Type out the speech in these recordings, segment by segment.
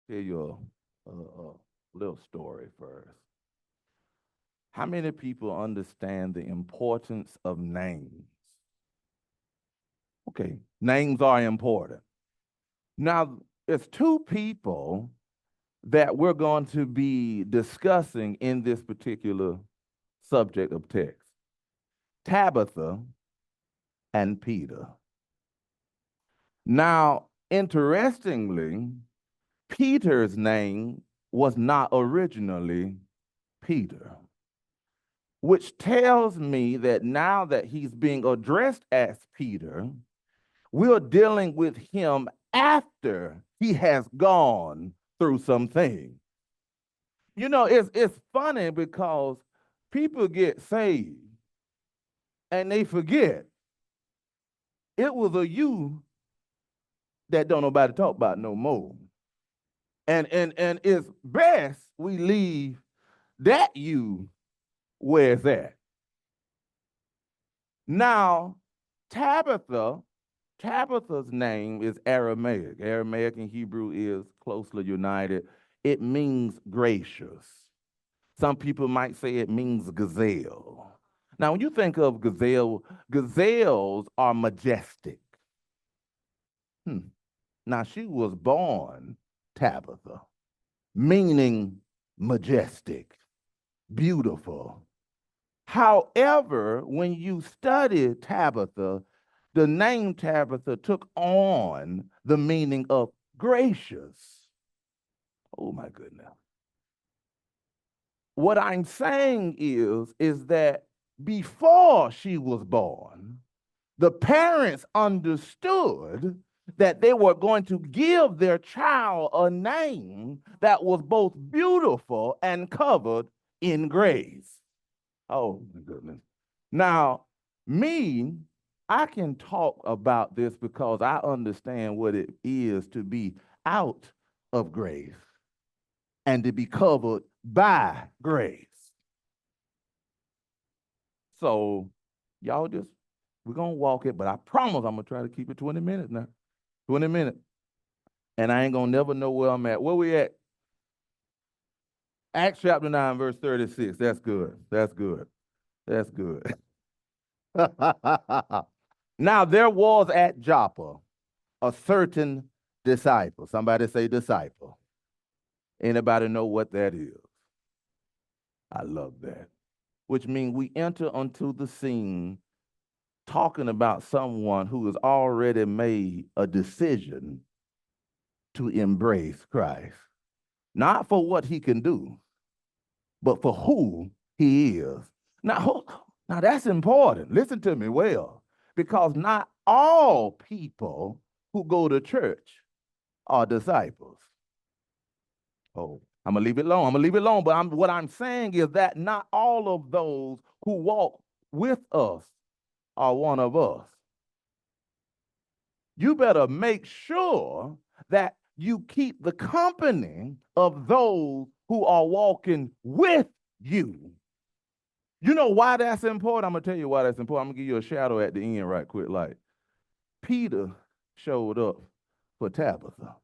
tell you a little story first. How many people understand the importance of names? Okay, names are important. Now, it's two people that we're going to be discussing in this particular subject of text, Tabitha and Peter. Now, interestingly, Peter's name was not originally Peter, which tells me that now that he's being addressed as Peter, we're dealing with him after he has gone through some things. It's funny because people get saved and they forget it was a you that don't nobody talk about no more. And it's best we leave that you where it's at. Now, Tabitha, Tabitha's name is Aramaic. Aramaic and Hebrew is closely united. It means gracious. Some people might say it means gazelle. Now, when you think of gazelle, gazelles are majestic. Now, she was born Tabitha, meaning majestic, beautiful. However, when you study Tabitha, the name Tabitha took on the meaning of gracious. Oh my goodness. What I'm saying is that before she was born, the parents understood that they were going to give their child a name that was both beautiful and covered in grace. Oh my goodness. Now, me, I can talk about this because I understand what it is to be out of grace and to be covered by grace. So, y'all just, we're going to walk it, but I promise I'm going to try to keep it 20 minutes now. 20 minutes. And I ain't going to never know where I'm at. Where we at? Acts chapter 9, verse 36. That's good. That's good. That's good. Now, there was at Joppa a certain disciple. Somebody say disciple. Anybody know what that is? I love that. Which means we enter onto the scene talking about someone who has already made a decision to embrace Christ. Not for what he can do, but for who he is. Now that's important. Listen to me well, because not all people who go to church are disciples. Oh, I'm gonna leave it alone. I'm gonna leave it alone. But what I'm saying is that not all of those who walk with us are one of us. You better make sure that you keep the company of those who are walking with you. You know why that's important? I'm going to tell you why that's important. I'm going to give you a shadow at the end right quick. Like, Peter showed up for Tabitha.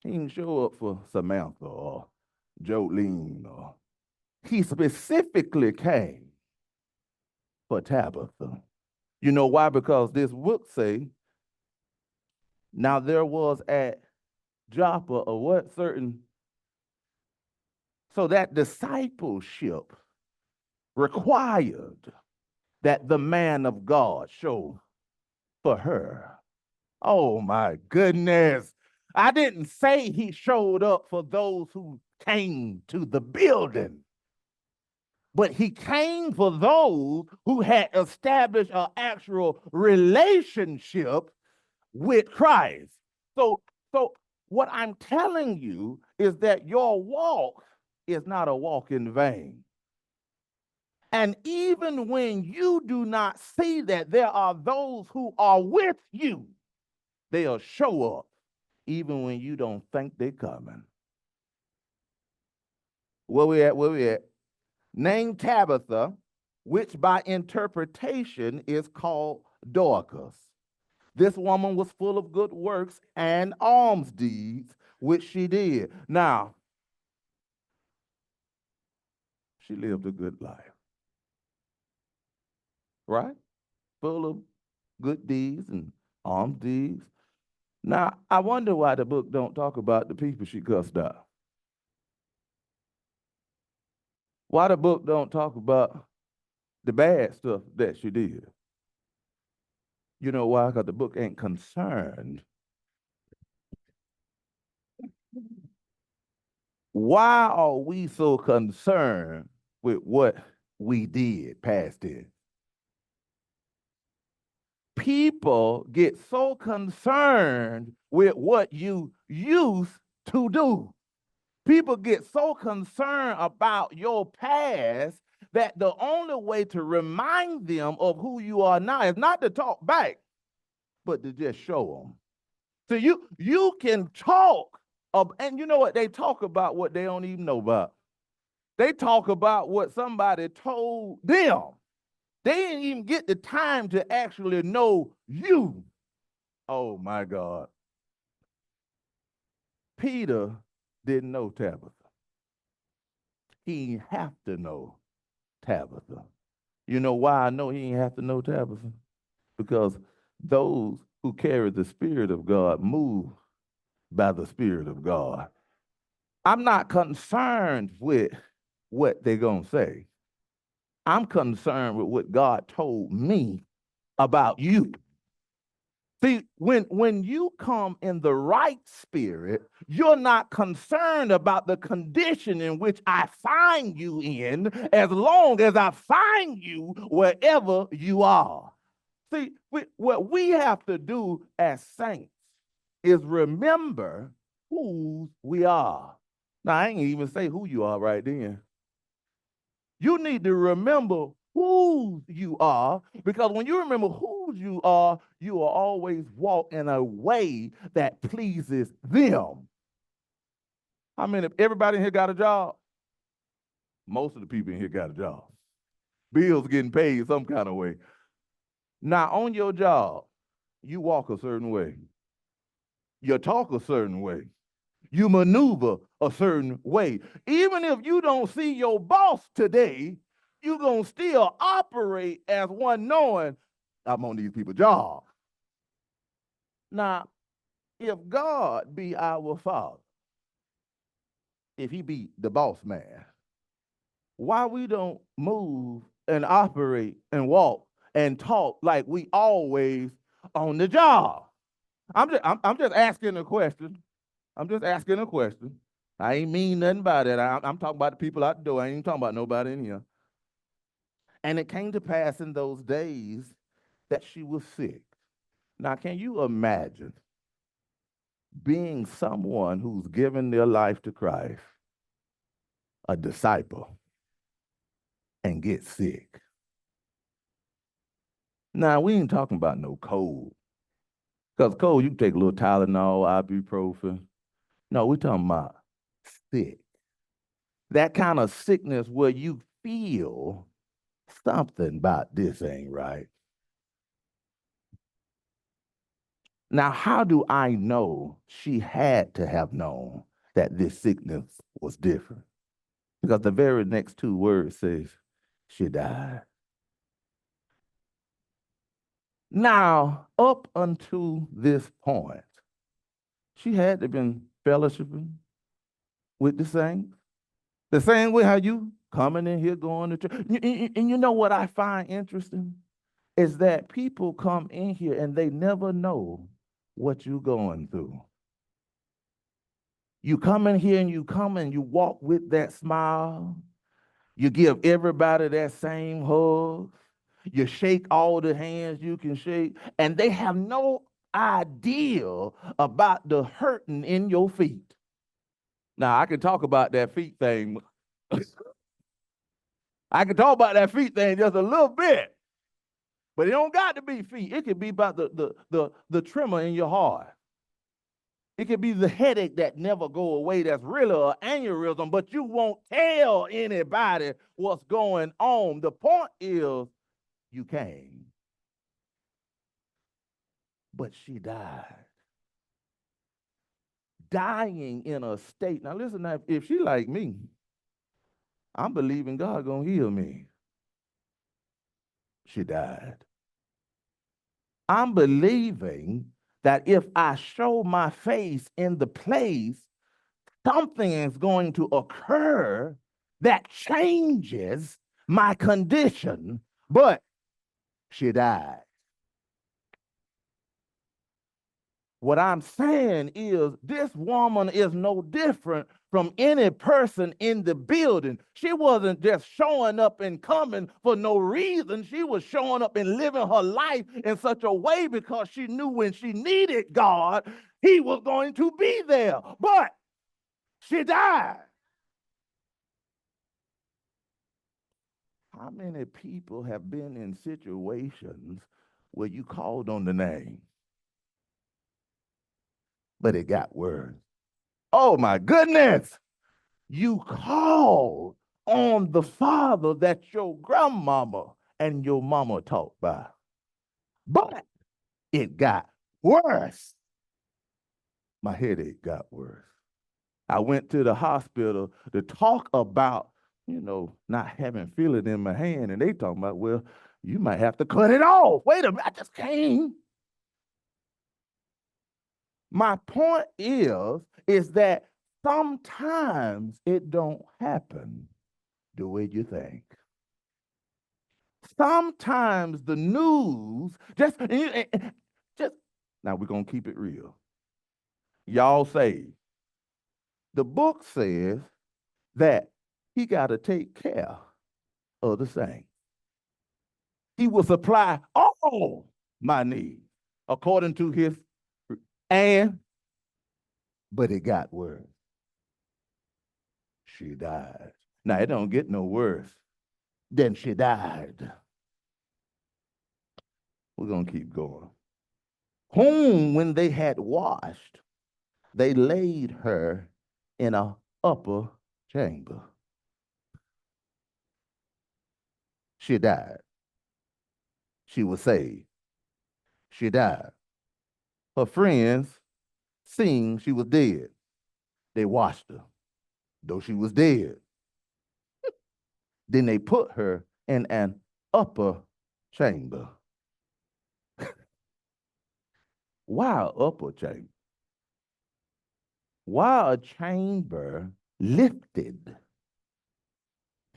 He didn't show up for Samantha or Jolene. He specifically came for Tabitha. You know why? Because this book say, now there was at Joppa a what? Certain. So that discipleship required that the man of God show for her. Oh my goodness. I didn't say he showed up for those who came to the building, but he came for those who had established an actual relationship with Christ. So what I'm telling you is that your walk is not a walk in vain. And even when you do not see that there are those who are with you, they'll show up even when you don't think they're coming. Where we at? Where we at? Named Tabitha, which by interpretation is called Dorcas. This woman was full of good works and alms deeds, which she did. Now, she lived a good life, right? Full of good deeds and alms deeds. Now, I wonder why the book don't talk about the people she cussed out. Why the book don't talk about the bad stuff that she did. You know why? Because the book ain't concerned. Why are we so concerned with what we did past tense? People get so concerned with what you used to do. People get so concerned about your past that the only way to remind them of who you are now is not to talk back, but to just show them. So you can talk and you know what? They talk about what they don't even know about. They talk about what somebody told them. They didn't even get the time to actually know you. Oh my God. Peter didn't know Tabitha. He didn't have to know Tabitha. You know why I know he didn't have to know Tabitha? Because those who carry the Spirit of God move by the Spirit of God. I'm not concerned with what they're going to say. I'm concerned with what God told me about you. See, when you come in the right spirit, you're not concerned about the condition in which I find you in, as long as I find you wherever you are. See, what we have to do as saints is remember who we are. Now, I ain't even say who you are right then. You need to remember who you are, because when you remember who you will always walk in a way that pleases them. I mean, if everybody in here got a job, most of the people in here got a job. Bills getting paid some kind of way. Now, on your job, you walk a certain way. You talk a certain way. You maneuver a certain way. Even if you don't see your boss today, you're going to still operate as one knowing I'm on these people's job. Now, if God be our Father, if he be the boss man, why we don't move and operate and walk and talk like we always on the job? I'm just asking a question. I'm just asking a question. I ain't mean nothing by that. I'm talking about the people out the door. I ain't even talking about nobody in here. And it came to pass in those days that she was sick. Now, can you imagine being someone who's given their life to Christ, a disciple, and get sick? Now, we ain't talking about no cold. Because cold, you can take a little Tylenol, ibuprofen. No, we're talking about sick. That kind of sickness where you feel something about this ain't right. Now, how do I know she had to have known that this sickness was different? Because the very next two words says she died. Now, up until this point, she had to been fellowshipping with the saints. The same way how you coming in here going to church. And you know what I find interesting? Is that people come in here and they never know what you're going through. You come in here and you come and you walk with that smile. You give everybody that same hug. You shake all the hands you can shake, and they have no idea about the hurting in your feet. Now, I can talk about that feet thing. I can talk about that feet thing just a little bit, but it don't got to be feet. It could be about the tremor in your heart. It could be the headache that never go away that's really an aneurysm, but you won't tell anybody what's going on. The point is, you came, but she died. dying in a state. Now listen, now, if she like me, I'm believing God gonna heal me. She died. I'm believing that if I show my face in the place, something is going to occur that changes my condition, but she died. What I'm saying is this woman is no different from any person in the building. She wasn't just showing up and coming for no reason. She was showing up and living her life in such a way because she knew when she needed God, he was going to be there. But she died. How many people have been in situations where you called on the name, but it got worse? Oh my goodness. You called on the Father that your grandmama and your mama talked by, but it got worse. My headache got worse. I went to the hospital to talk about, not having feeling in my hand, and they talking about, well, you might have to cut it off. Wait a minute, I just came. My point is that sometimes it don't happen the way you think. Sometimes the news just now we're gonna keep it real. Y'all say the book says that he got to take care of the saints. He will supply all my needs according to his but it got worse. She died. Now it don't get no worse than she died. We're gonna keep going. Whom, when they had washed, they laid her in an upper chamber. She died. She was saved. She died. Her friends, seeing she was dead, they washed her, though she was dead. Then they put her in an upper chamber. Why an upper chamber? Why a chamber lifted?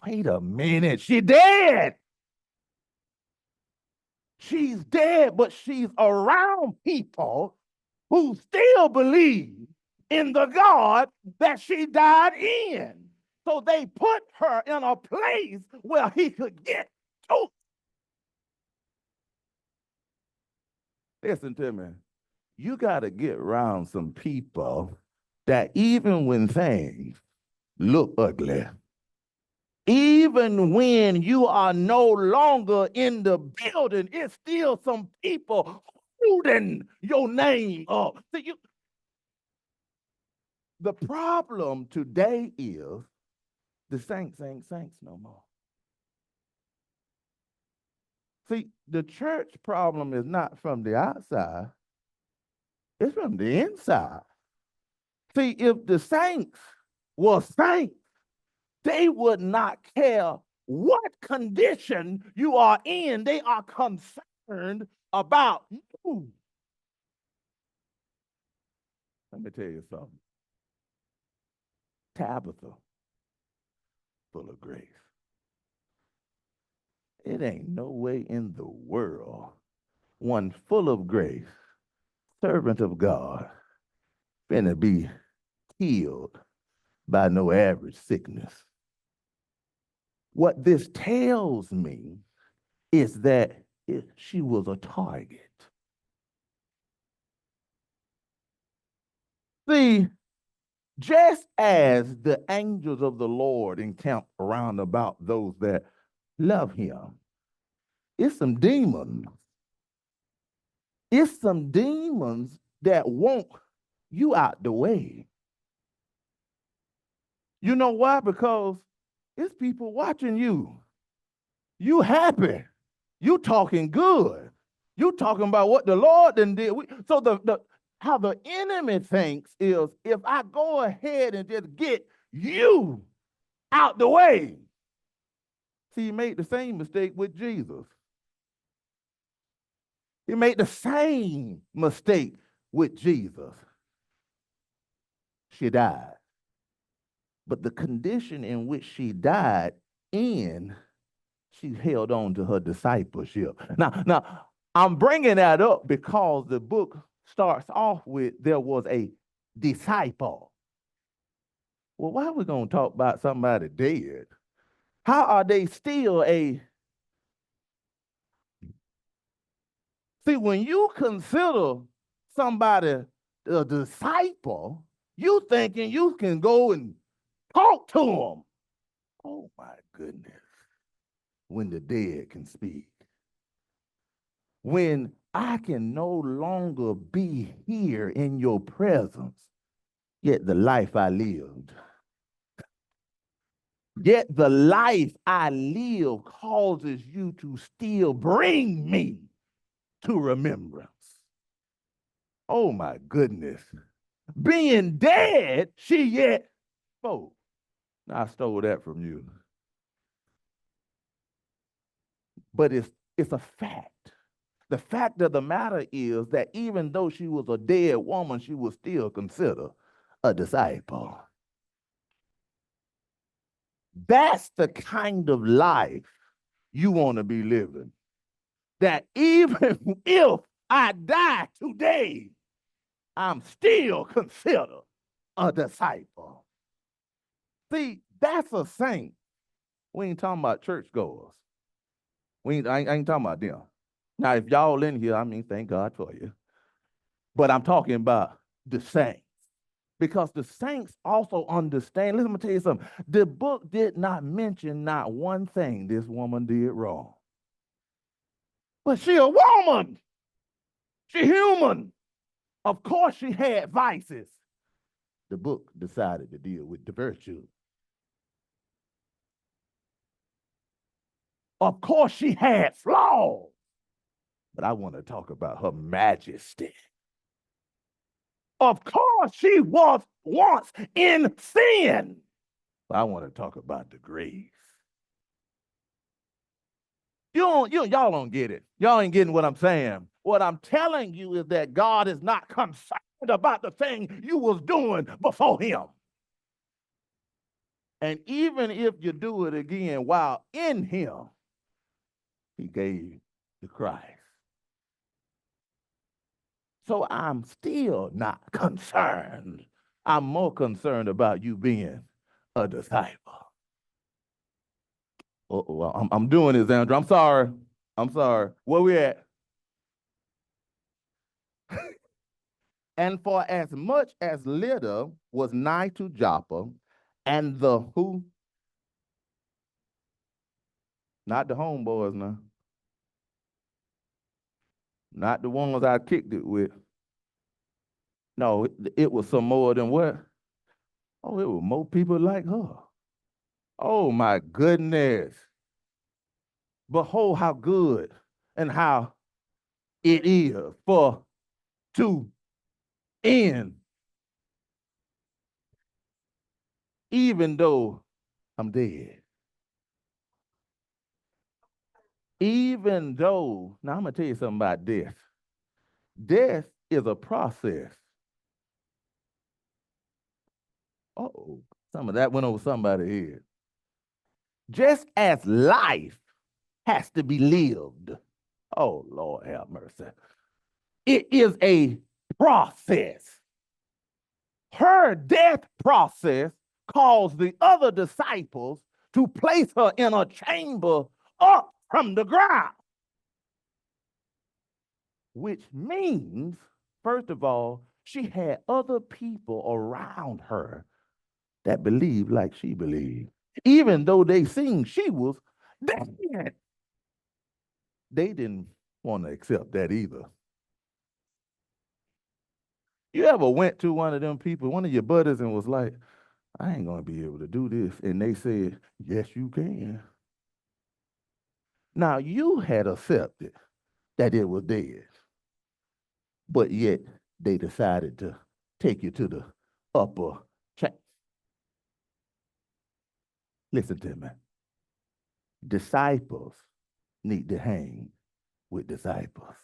Wait a minute, she's dead. She's dead, but she's around people who still believe in the God that she died in. So they put her in a place where he could get to. Listen to me. You got to get around some people that even when things look ugly, even when you are no longer in the building, it's still some people holding your name up. See, the problem today is the saints ain't saints no more. See, the church problem is not from the outside, it's from the inside. See, if the saints were saints, they would not care what condition you are in. They are concerned about you. Let me tell you something. Tabitha, full of grace. It ain't no way in the world one full of grace, servant of God, finna be healed by no average sickness. What this tells me is that she was a target. See, just as the angels of the Lord encamp around about those that love him, it's some demons. It's some demons that want you out the way. You know why? Because it's people watching you. You happy. You talking good. You talking about what the Lord done did. So How the enemy thinks is if I go ahead and just get you out the way. See, he made the same mistake with Jesus. He made the same mistake with Jesus. She died. But the condition in which she died in, she held on to her discipleship. Now, I'm bringing that up because the book starts off with there was a disciple. Well, why are we going to talk about somebody dead? How are they still a... See, when you consider somebody a disciple, you thinking you can go and talk to them. Oh, my goodness. When the dead can speak. When I can no longer be here in your presence, yet the life I lived. Yet the life I live causes you to still bring me to remembrance. Oh my goodness. Being dead, she yet spoke. I stole that from you. But it's a fact. The fact of the matter is that even though she was a dead woman, she was still considered a disciple. That's the kind of life you want to be living. That even if I die today, I'm still considered a disciple. See, that's a saint. We ain't talking about churchgoers. I ain't talking about them. Now, if y'all in here, I mean, thank God for you. But I'm talking about the saints. Because the saints also understand. Listen, let me tell you something. The book did not mention not one thing this woman did wrong. But she a woman. She human. Of course she had vices. The book decided to deal with the virtue. Of course she had flaws. But I want to talk about her majesty. Of course she was once in sin. But I want to talk about the grace. Y'all don't get it. Y'all ain't getting what I'm saying. What I'm telling you is that God is not concerned about the thing you was doing before him. And even if you do it again while in him, he gave the Christ. So I'm still not concerned. I'm more concerned about you being a disciple. Well, I'm doing this, Andrew. I'm sorry. Where we at? And for as much as Lydda was nigh to Joppa, and the who? Not the homeboys now. Not the ones I kicked it with. No, it was some more than what? Oh, it was more people like her. Oh my goodness. Behold how good and how it is for to end, even though I'm dead. Even though, now I'm going to tell you something about death. Death is a process. Uh-oh, some of that went over somebody's head. Just as life has to be lived. Oh, Lord have mercy. It is a process. Her death process caused the other disciples to place her in a chamber up from the ground. Which means, first of all, she had other people around her that believed like she believed. Even though they seen she was dead, they didn't want to accept that either. You ever went to one of them people, one of your buddies, and was like, I ain't going to be able to do this. And they said, yes, you can. Now, you had accepted that it was dead, but yet they decided to take you to the upper check. Listen to me. Disciples need to hang with disciples.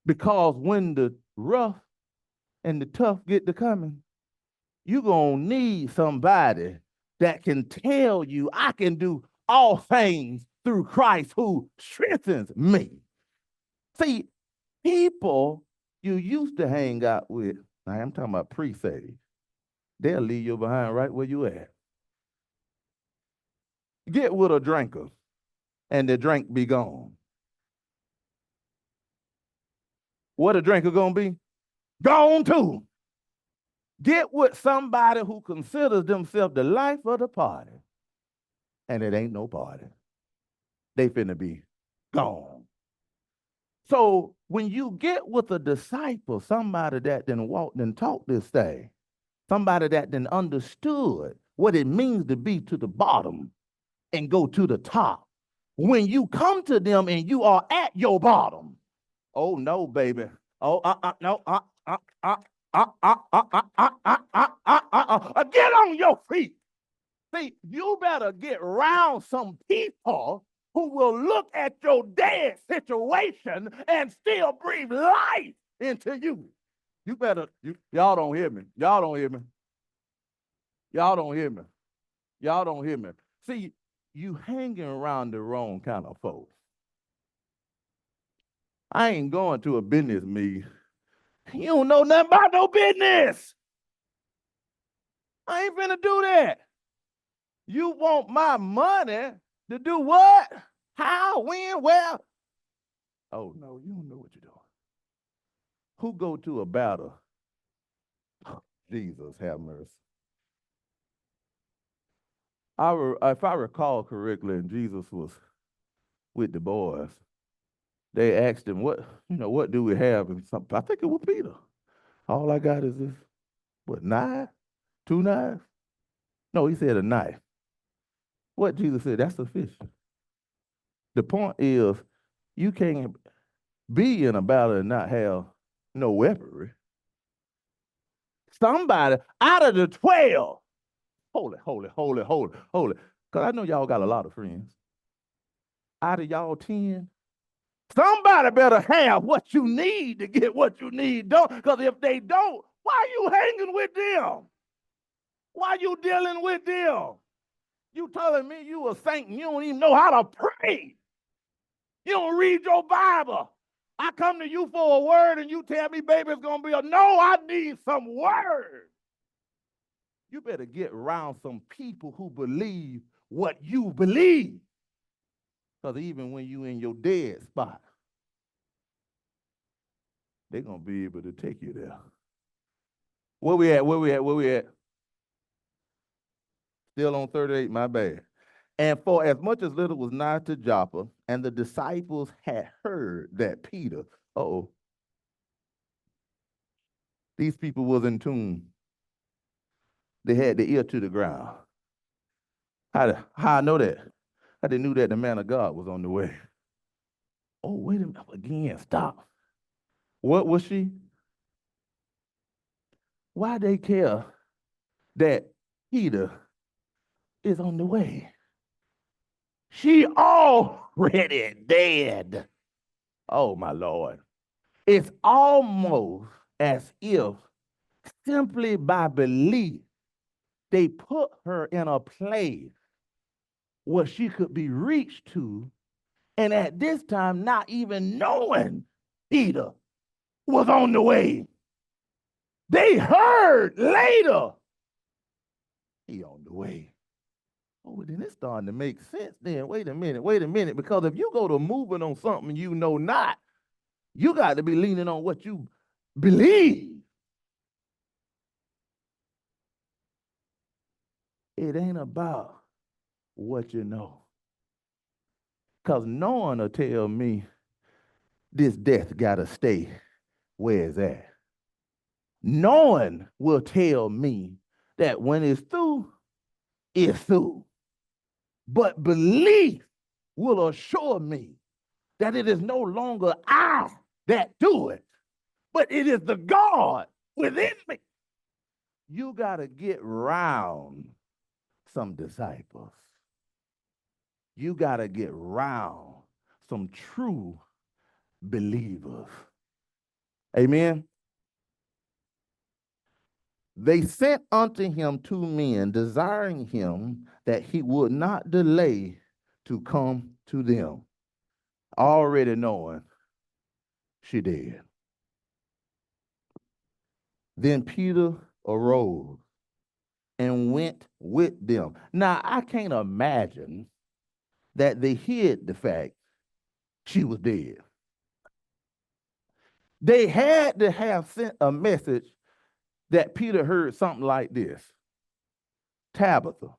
Because when the rough and the tough get to coming, you're going to need somebody that can tell you, I can do all things through Christ who strengthens me. See, people you used to hang out with, I'm talking about pre-saved, they'll leave you behind right where you at. Get with a drinker, and the drink be gone. What a drinker gonna be? Gone too. Get with somebody who considers themselves the life of the party, and it ain't no party. They finna be gone. So when you get with a disciple, somebody that then walked and talked this thing, somebody that then understood what it means to be to the bottom and go to the top. When you come to them and you are at your bottom, oh no, baby. Oh, no, get on your feet. See, you better get around some people who will look at your dead situation and still breathe life into you. You better, y'all don't hear me. Y'all don't hear me. Y'all don't hear me. Y'all don't hear me. See, you hanging around the wrong kind of folks. I ain't going to a business meeting. You don't know nothing about no business. I ain't finna do that. You want my money to do what? How? When? Where? Oh, no, you don't know what you're doing. Who go to a battle? Jesus, have mercy. If I recall correctly, and Jesus was with the boys, they asked him, what do we have? And I think it was Peter. All I got is this, knife? 2 knives? No, he said a knife. What Jesus said, that's sufficient. The point is, you can't be in a battle and not have no weaponry. Somebody out of the 12, holy, because I know y'all got a lot of friends. Out of y'all 10, somebody better have what you need to get what you need done. Because if they don't, why you hanging with them? Why you dealing with them? You telling me you a saint and you don't even know how to pray. You don't read your Bible. I come to you for a word and you tell me, baby, it's going to be no, I need some word. You better get around some people who believe what you believe. Because even when you in your dead spot, they're going to be able to take you there. Where we at? Still on 38, my bad. And for as much as little was nigh to Joppa, and the disciples had heard that Peter, these people was in tune. They had the ear to the ground. How I know that? How they knew that the man of God was on the way. Oh, wait a minute, again, stop. What was she? Why they care that Peter is on the way? She already dead. Oh, my Lord. It's almost as if simply by belief, they put her in a place where she could be reached to, and at this time, not even knowing Peter was on the way. They heard later, he on the way. Oh, then it's starting to make sense then. Wait a minute, because if you go to moving on something you know not, you got to be leaning on what you believe. It ain't about what you know. Because knowing will tell me this death got to stay where it's at. Knowing will tell me that when it's through, it's through. But belief will assure me that it is no longer I that do it, but it is the God within me. You got to get round some disciples. You got to get round some true believers. Amen. They sent unto him 2 men, desiring him that he would not delay to come to them, already knowing she did. Then Peter arose and went with them. Now, I can't imagine that they hid the fact she was dead. They had to have sent a message that Peter heard something like this: Tabitha,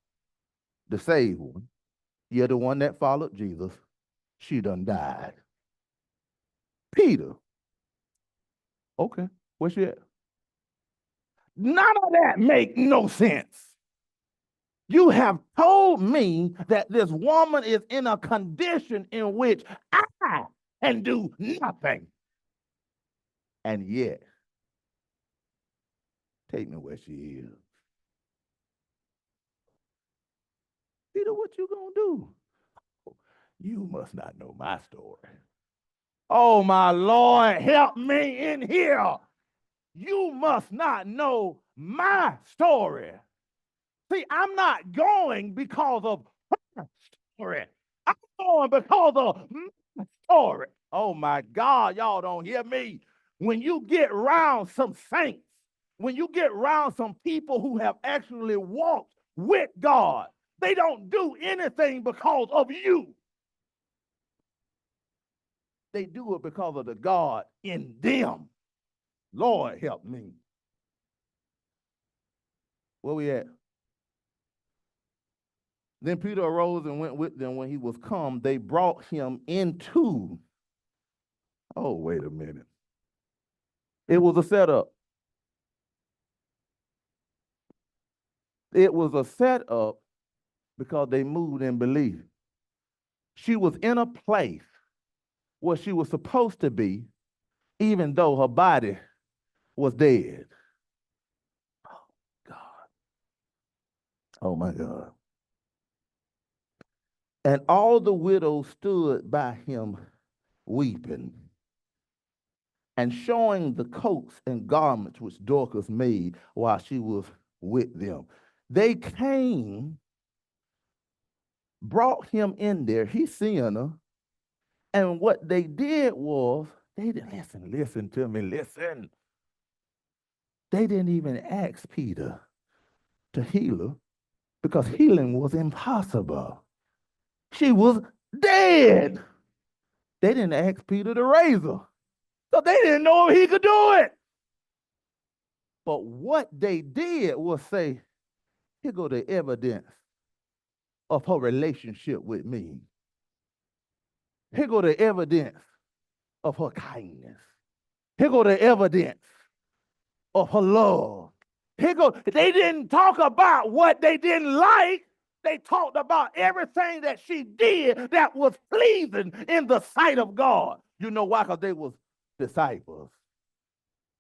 the saved one, you're the one that followed Jesus, she done died. Peter, okay, where's she at? None of that make no sense. You have told me that this woman is in a condition in which I can do nothing. And yet, take me where she is. Peter, what you gonna do? You must not know my story. Oh, my Lord, help me in here. You must not know my story. See, I'm not going because of her story. I'm going because of my story. Oh, my God, y'all don't hear me. When you get around some saints, when you get around some people who have actually walked with God, they don't do anything because of you. They do it because of the God in them. Lord, help me. Where we at? Then Peter arose and went with them. When he was come, they brought him into. Oh, wait a minute. It was a setup. It was a setup because they moved in belief. She was in a place where she was supposed to be, even though her body was dead. Oh, God. Oh, my God. And all the widows stood by him weeping, and showing the coats and garments which Dorcas made while she was with them. They came, brought him in there. He seen her. And what they did was, they didn't listen to me, listen. They didn't even ask Peter to heal her because healing was impossible. She was dead. They didn't ask Peter to raise her. So they didn't know if he could do it. But what they did was say, here go the evidence of her relationship with me. Here go the evidence of her kindness. Here go the evidence of her love. Here go, they didn't talk about what they didn't like. They talked about everything that she did that was pleasing in the sight of God. You know why? Because they was disciples.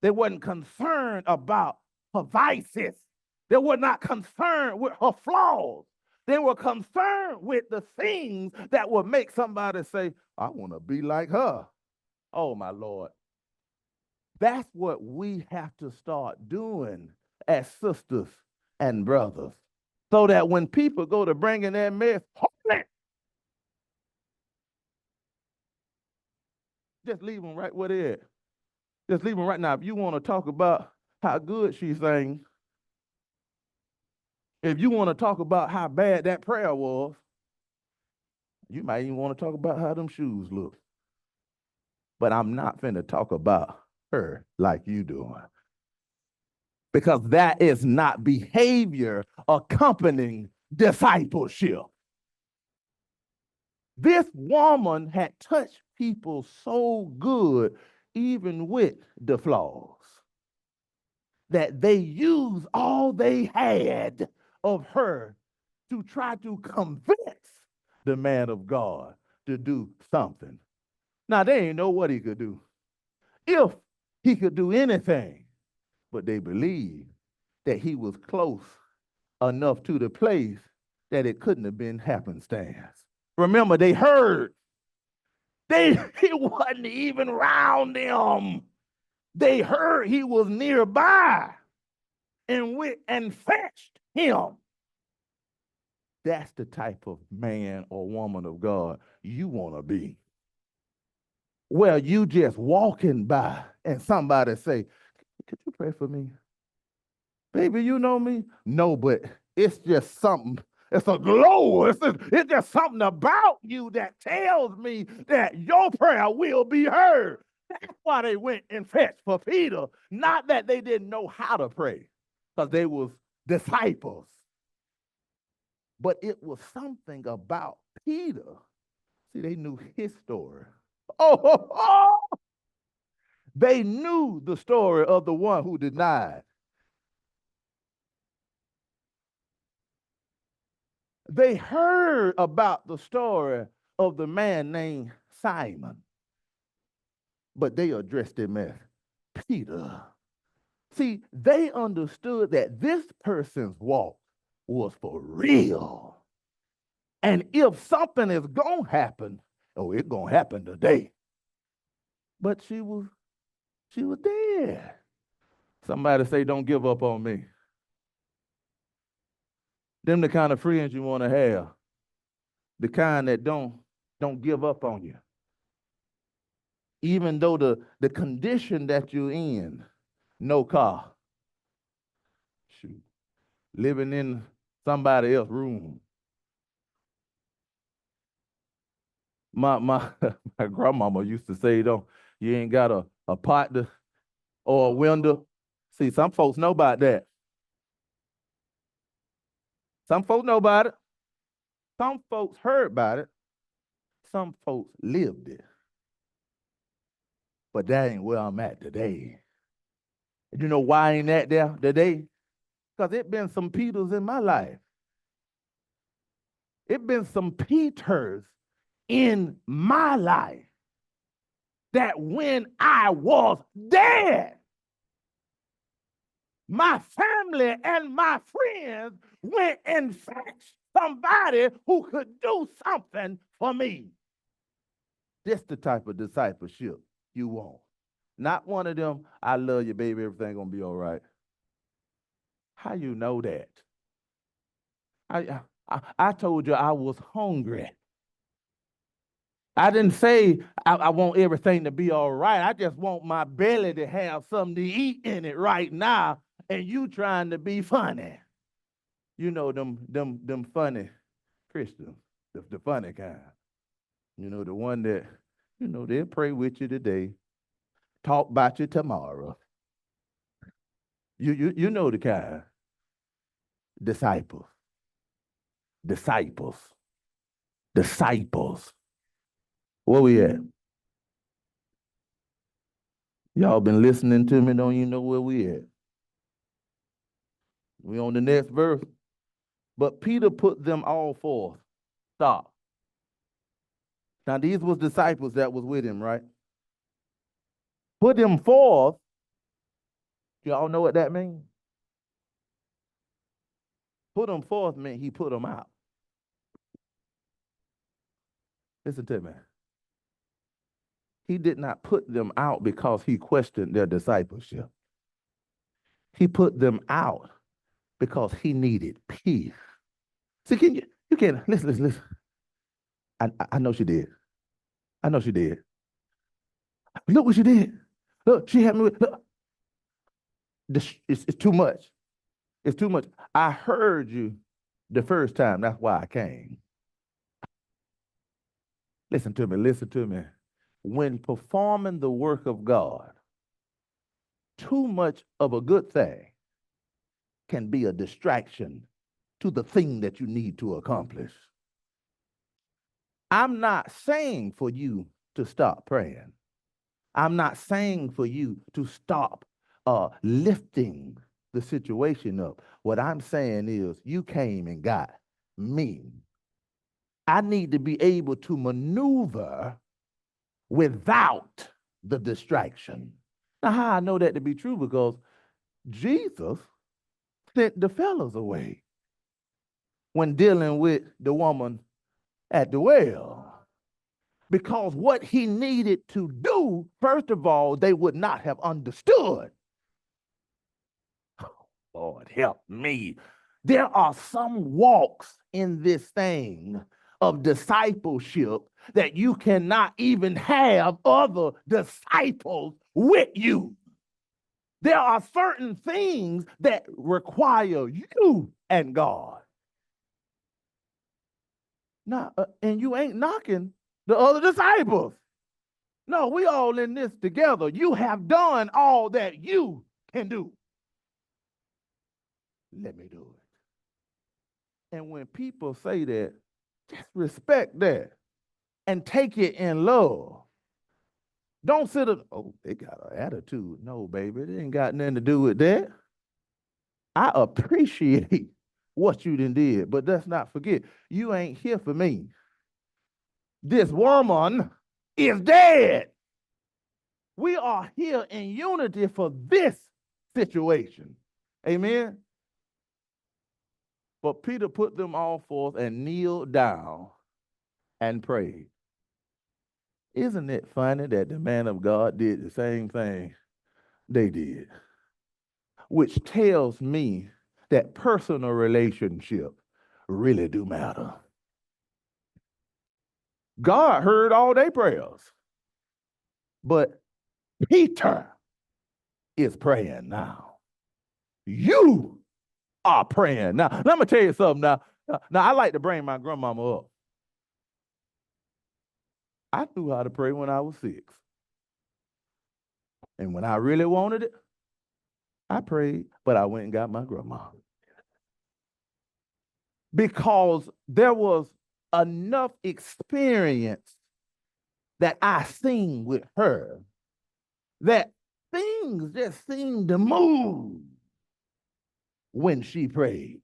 They wasn't concerned about her vices. They were not concerned with her flaws. They were concerned with the things that would make somebody say, I want to be like her. Oh, my Lord. That's what we have to start doing as sisters and brothers. So that when people go to bringing their mess, hold it. Just leave them right where they're at. Just leave them right now. If you want to talk about how good she sang, if you want to talk about how bad that prayer was, you might even want to talk about how them shoes look. But I'm not finna talk about her like you doing. Because that is not behavior accompanying discipleship. This woman had touched people so good, even with the flaws, that they used all they had of her to try to convince the man of God to do something. Now, they didn't know what he could do. If He could do anything, but they believed that he was close enough to the place that it couldn't have been happenstance. Remember, they heard. He wasn't even around them. They heard he was nearby and went and fetched him. That's the type of man or woman of God you want to be. Well, you just walking by and somebody say, could you pray for me? Baby, you know me? No, but it's just something. It's a glow. It's just something about you that tells me that your prayer will be heard. That's why they went and fetched for Peter. Not that they didn't know how to pray, because they was disciples. But it was something about Peter. See, they knew his story. Oh, they knew the story of the one who denied. They heard about the story of the man named Simon, but they addressed him as Peter. See, they understood that this person's walk was for real. And if something is going to happen, oh, it's going to happen today. But she was dead. Somebody say, don't give up on me. Them the kind of friends you want to have. The kind that don't give up on you. Even though the condition that you're in, no car, shoot, living in somebody else's room. My my grandmama used to say, "Don't you ain't got a partner or a window." See, some folks know about that. Some folks know about it. Some folks heard about it. Some folks lived it. But that ain't where I'm at today. You know why I ain't at there today? Because it been some Peters in my life. It been some Peters in my life that when I was dead, my family and my friends went and fetched somebody who could do something for me. This the type of discipleship you want. Not one of them, I love you, baby, everything gonna be all right. How you know that? I told you I was hungry. I didn't say I want everything to be all right. I just want my belly to have something to eat in it right now, and you trying to be funny. You know them funny Christians, the funny kind. You know, the one that, they'll pray with you today, talk about you tomorrow. You know the kind. Disciples. Disciples. Disciples. Where we at? Y'all been listening to me, don't you know where we at? We on the next verse. But Peter put them all forth. Stop. Now these was disciples that was with him, right? Put them forth. Y'all know what that means? Put them forth meant he put them out. Listen to me. He did not put them out because he questioned their discipleship. He put them out because he needed peace. See, you can listen. I know she did. I know she did. Look what she did. Look, she had me with, look. It's too much. It's too much. I heard you the first time. That's why I came. Listen to me. Listen to me. When performing the work of God, too much of a good thing can be a distraction to the thing that you need to accomplish. I'm not saying for you to stop praying. I'm not saying for you to stop lifting the situation up. What I'm saying is you came and got me. I need to be able to maneuver without the distraction. Now, how I know that to be true? Because Jesus sent the fellas away when dealing with the woman at the well. Because what he needed to do, first of all, they would not have understood. Lord, help me. There are some walks in this thing of discipleship that you cannot even have other disciples with you. There are certain things that require you and God. Now, and you ain't knocking the other disciples. No, we all in this together. You have done all that you can do. Let me do it. And when people say that, just respect that and take it in love. Don't sit up, oh, they got an attitude. No, baby, it ain't got nothing to do with that. I appreciate what you done did, but let's not forget, you ain't here for me. This woman is dead. We are here in unity for this situation. Amen. But Peter put them all forth and kneeled down and prayed. Isn't it funny that the man of God did the same thing they did? Which tells me that personal relationships really do matter. God heard all their prayers, but Peter is praying now. You are praying now. Let me tell you something now. Now, I like to bring my grandmama up. I knew how to pray when I was 6. And when I really wanted it, I prayed, but I went and got my grandma. Because there was enough experience that I seen with her that things just seemed to move when she prayed.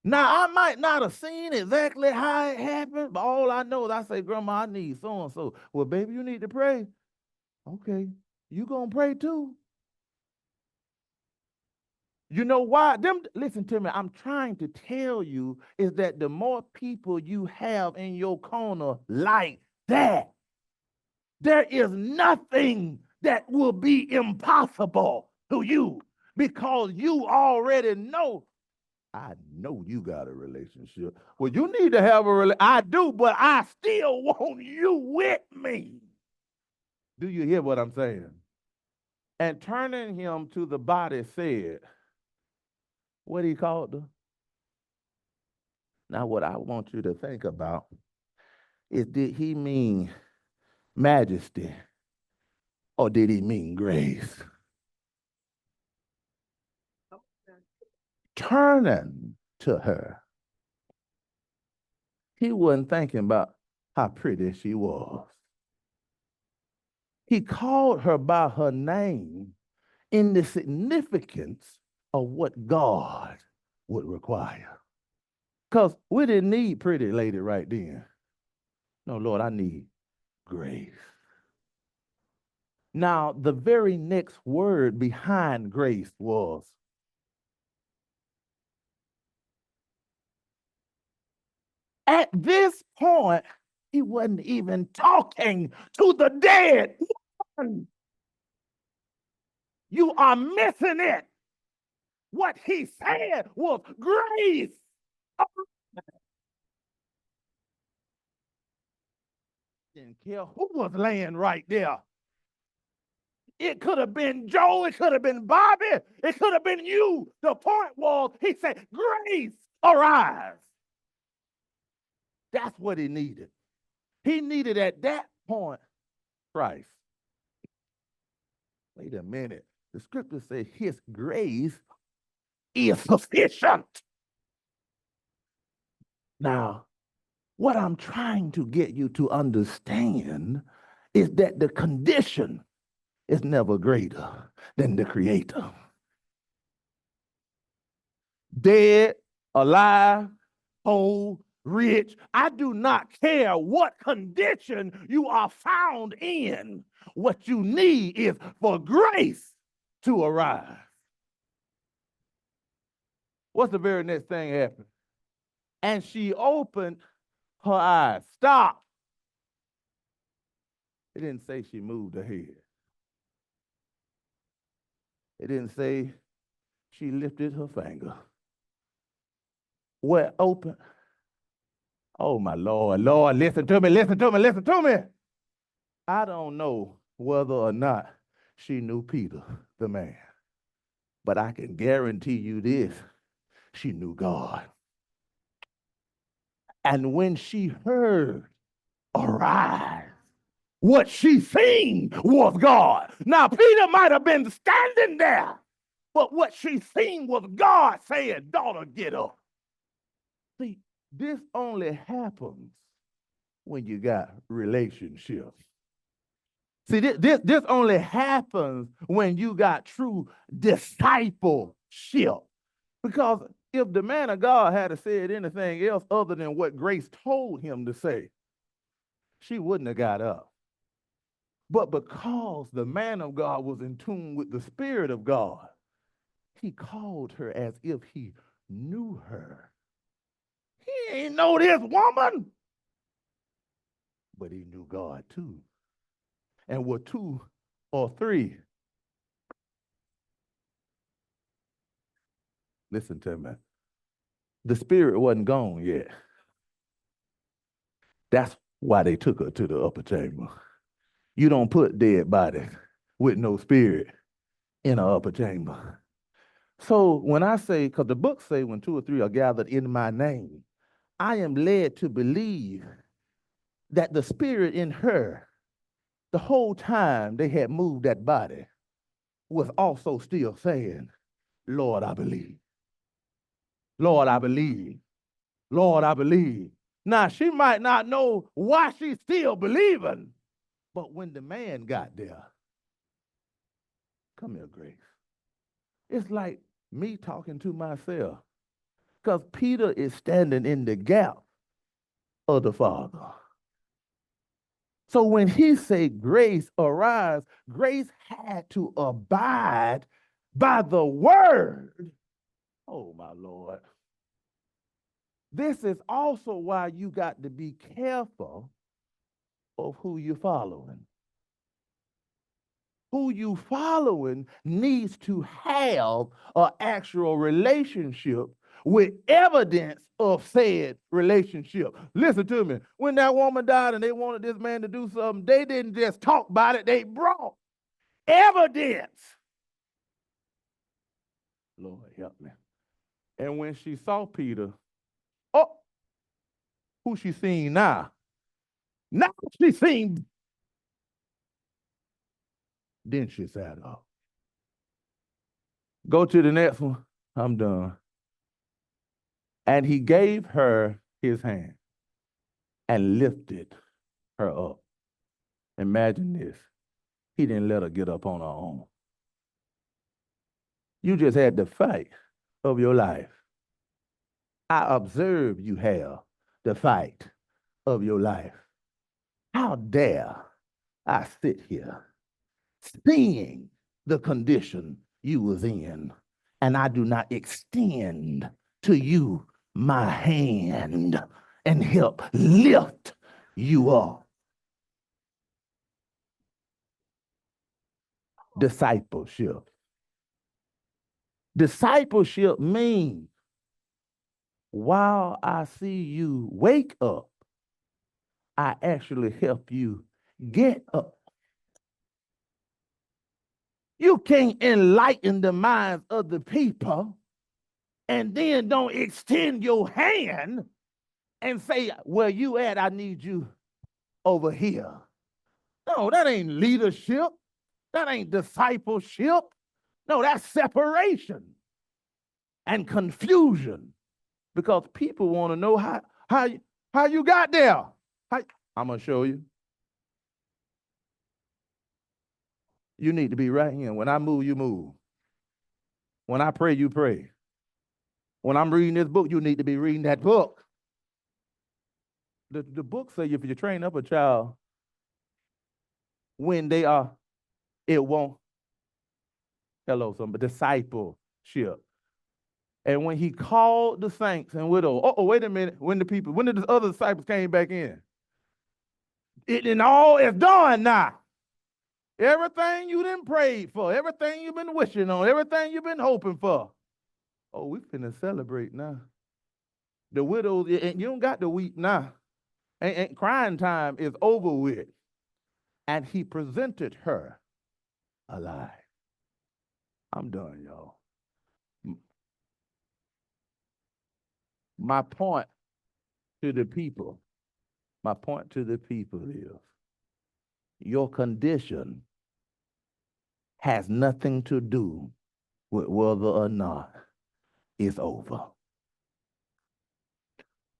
Now, I might not have seen exactly how it happened, but all I know is I say, Grandma, I need so-and-so. Well, baby, you need to pray. Okay, you gonna pray too? You know why? Listen to me, I'm trying to tell you is that the more people you have in your corner like that, there is nothing that will be impossible to you because you already know. I know you got a relationship. Well, you need to have a relationship. I do, but I still want you with me. Do you hear what I'm saying? And turning him to the body said, what he called her? Now, what I want you to think about is, did he mean majesty or did he mean grace? Turning to her, he wasn't thinking about how pretty she was. He called her by her name in the significance of what God would require. Because we didn't need pretty lady right then. No, Lord, I need grace. Now, the very next word behind grace was at this point, he wasn't even talking to the dead one. You are missing it. What he said was grace. Didn't care who was laying right there. It could have been Joe. It could have been Bobby. It could have been you. The point was, he said, grace, arise. That's what he needed. He needed at that point Christ. Wait a minute. The scripture says his grace is sufficient. Now, what I'm trying to get you to understand is that the condition is never greater than the creator. Dead, alive, whole, rich, I do not care what condition you are found in. what you need is for grace to arise. What's the very next thing happened? And she opened her eyes. Stop. It didn't say she moved her head. It didn't say she lifted her finger. What open? Oh, my Lord, Lord, listen to me, listen to me, listen to me. I don't know whether or not she knew Peter, the man, but I can guarantee you this, she knew God. And when she heard, arise, what she seen was God. Now, Peter might have been standing there, but what she seen was God saying, daughter, get up. See, this only happens when you got relationships. See, this only happens when you got true discipleship. Because if the man of God had said anything else other than what Grace told him to say, she wouldn't have got up. But because the man of God was in tune with the Spirit of God, he called her as if he knew her. He ain't know this woman, but he knew God too. And were two or three. Listen to me. The Spirit wasn't gone yet. That's why they took her to the upper chamber. You don't put dead bodies with no spirit in an upper chamber. So when I say, because the books say when two or three are gathered in my name, I am led to believe that the Spirit in her, the whole time they had moved that body, was also still saying, Lord, I believe. Lord, I believe. Lord, I believe. Now, she might not know why she's still believing, but when the man got there, come here, Grace. It's like me talking to myself, because Peter is standing in the gap of the Father. So when he said, Grace, arise, Grace had to abide by the word. Oh, my Lord. This is also why you got to be careful of who you're following. Who you following needs to have an actual relationship with evidence of said relationship. Listen to me. When that woman died and they wanted this man to do something, they didn't just talk about it, they brought evidence. Lord, help me. And when she saw Peter, oh, who she seen now? Now she seen. Then she sat up. Go to the next one. I'm done. And he gave her his hand and lifted her up. Imagine this. He didn't let her get up on her own. You just had the fight of your life. I observe you have the fight of your life. How dare I sit here seeing the condition you was in, and I do not extend to you my hand and help lift you up. Discipleship. Discipleship means while I see you wake up, I actually help you get up. You can't enlighten the minds of the people and then don't extend your hand and say, where you at, I need you over here. No, that ain't leadership. That ain't discipleship. No, that's separation and confusion, because people want to know how you got there. I'm going to show you. You need to be right here. When I move, you move. When I pray, you pray. When I'm reading this book, you need to be reading that book. The book says if you train up a child when they are, it won't, hello, some discipleship. And when he called the saints and widows, oh, wait a minute, when the other disciples came back in, it and all is done now. Everything you done prayed for, everything you've been wishing on, everything you've been hoping for. Oh, we finna celebrate now. The widows, you don't got to weep now. Ain't crying time is over with. And he presented her alive. I'm done, y'all. My point to the people, my point to the people is your condition has nothing to do with whether or not it's over.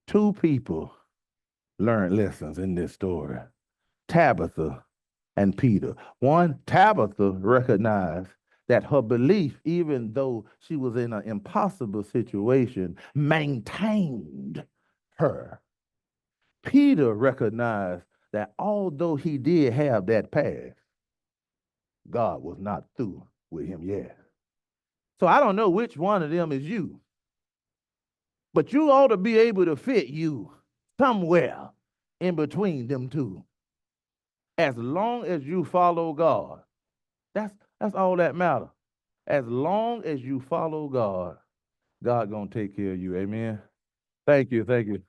Two people learned lessons in this story, Tabitha and Peter. One, Tabitha recognized that her belief, even though she was in an impossible situation, maintained her. Peter recognized that although he did have that past, God was not through with him yet. So I don't know which one of them is you, but you ought to be able to fit you somewhere in between them two. As long as you follow God, that's all that matters. As long as you follow God, God gonna take care of you. Amen. Thank you. Thank you.